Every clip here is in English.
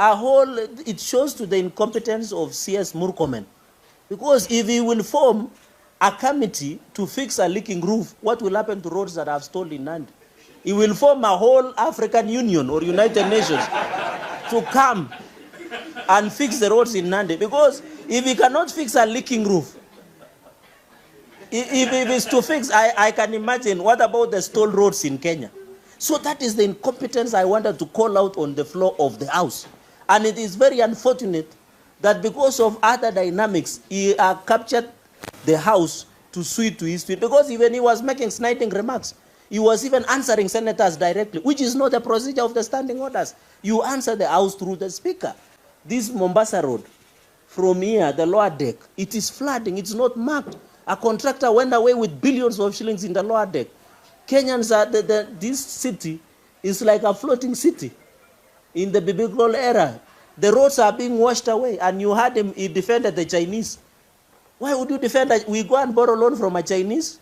it shows to the incompetence of CS Murkomen. Because if he will form a committee to fix a leaking roof, what will happen to roads that have stalled in Nandi? He will form a whole African Union or United Nations to come and fix the roads in Nandi. Because if he cannot fix a leaking roof, if it's to fix, I can imagine, what about the stalled roads in Kenya? So that is the incompetence I wanted to call out on the floor of the House. And it is very unfortunate that because of other dynamics, he captured the House to suit to his feet. Because even he was making sniping remarks. He was even answering senators directly, which is not the procedure of the standing orders. You answer the House through the Speaker. This Mombasa Road, from here, the lower deck, it is flooding. It's not marked. A contractor went away with billions of shillings in the lower deck. Kenyans are, this city is like a floating city in the biblical era. The roads are being washed away, and you heard him, he defended the Chinese. Why would you defend that? We go and borrow loan from a Chinese,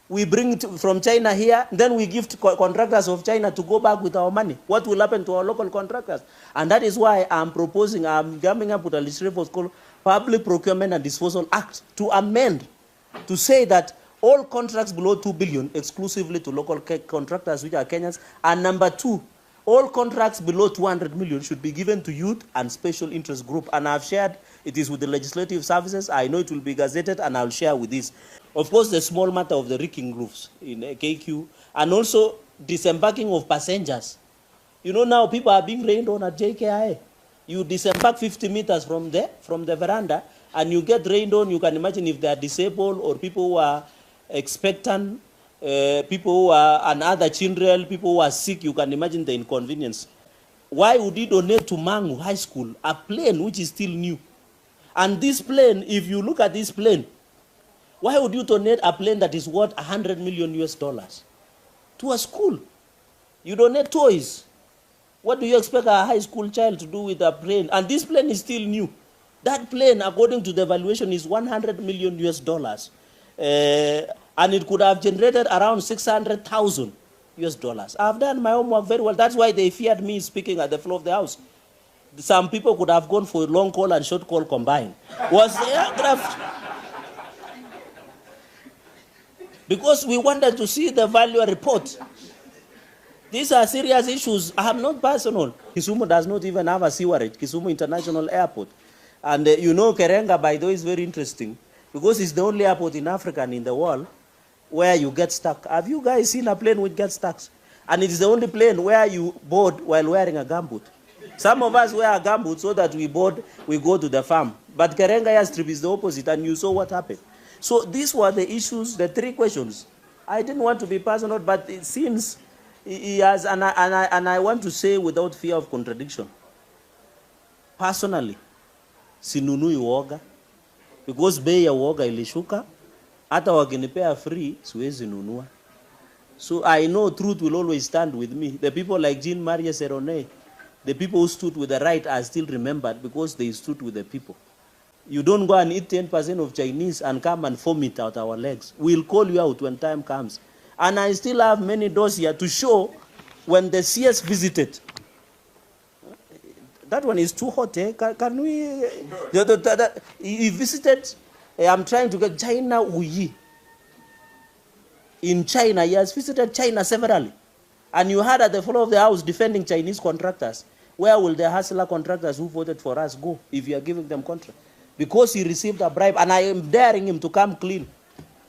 we bring it from China here, then we give to contractors of China to go back with our money. What will happen to our local contractors? And that is why I'm coming up with a legislative what's called Public Procurement and Disposal Act to amend, to say that all contracts below 2 billion exclusively to local contractors, which are Kenyans. And number 2, all contracts below 200 million should be given to youth and special interest group. And I've shared it is with the legislative services. I know it will be gazetted, and I'll share with this. Of course, the small matter of the leaking roofs in KQ, and also disembarking of passengers. You know, now people are being rained on at JKIA. You disembark 50 meters from the veranda, and you get rained on. You can imagine if they are disabled or people who are expectant, people who are, and other children, people who are sick, you can imagine the inconvenience. Why would he donate to Mangu High School a plane which is still new? And this plane, if you look at this plane, why would you donate a plane that is worth $100 million to a school? You donate toys. What do you expect a high school child to do with a plane? And this plane is still new. That plane, according to the valuation, is $100 million. And it could have generated around $600,000. I've done my homework very well. That's why they feared me speaking at the floor of the House. Some people could have gone for long call and short call combined. Was the aircraft? Because we wanted to see the value report. These are serious issues. I am not personal. Kisumu does not even have a sewerage, Kisumu International Airport. And you know, Kerenga, by the way, is very interesting because it's the only airport in Africa and in the world where you get stuck. Have you guys seen a plane which gets stuck? And it is the only plane where you board while wearing a gumboot. Some of us wear a gumboot so that we go to the farm. But Kerenga Airstrip is the opposite, and you saw what happened. So these were the issues, the 3 questions. I didn't want to be personal, but it seems he has, and I want to say without fear of contradiction, personally, sinunui uoga, because bei ya uoga ilishuka, hata wakinipea free, siwezi nunua. So I know truth will always stand with me. The people like Jean-Marie Serone, the people who stood with the right are still remembered because they stood with the people. You don't go and eat 10% of Chinese and come and vomit out our legs. We'll call you out when time comes. And I still have many doors here to show when the CS visited. That one is too hot, eh? Can we? He visited, I'm trying to get China Wuyi. In China, he has visited China severally. And you heard at the floor of the House defending Chinese contractors. Where will the hustler contractors who voted for us go if you are giving them contract? Because he received a bribe, and I am daring him to come clean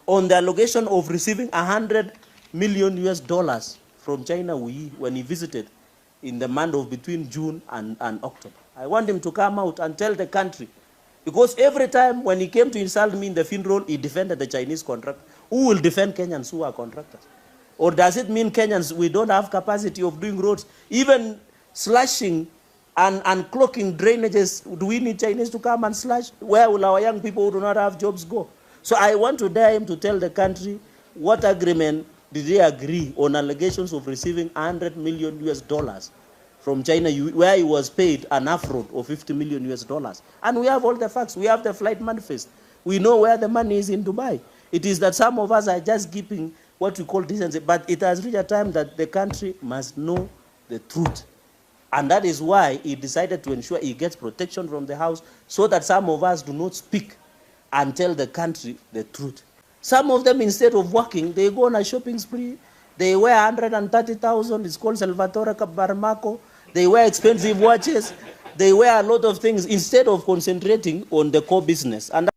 on the allegation of receiving $100 million from China when he visited in the month of between June and October. I want him to come out and tell the country, because every time when he came to insult me in the funeral, he defended the Chinese contractor. Who will defend Kenyans who are contractors? Or does it mean Kenyans, we don't have capacity of doing roads? Even slashing and clogging drainages, do we need Chinese to come and slash? Where will our young people who do not have jobs go? So I want to dare him to tell the country what agreement did they agree on allegations of receiving $100 million from China, where he was paid an affront of $50 million. And we have all the facts. We have the flight manifest. We know where the money is in Dubai. It is that some of us are just keeping what we call decency, but it has reached a time that the country must know the truth. And that is why he decided to ensure he gets protection from the House so that some of us do not speak and tell the country the truth. Some of them, instead of working, they go on a shopping spree. They wear 130,000. It's called Salvatore Barmaco. They wear expensive watches. They wear a lot of things instead of concentrating on the core business. And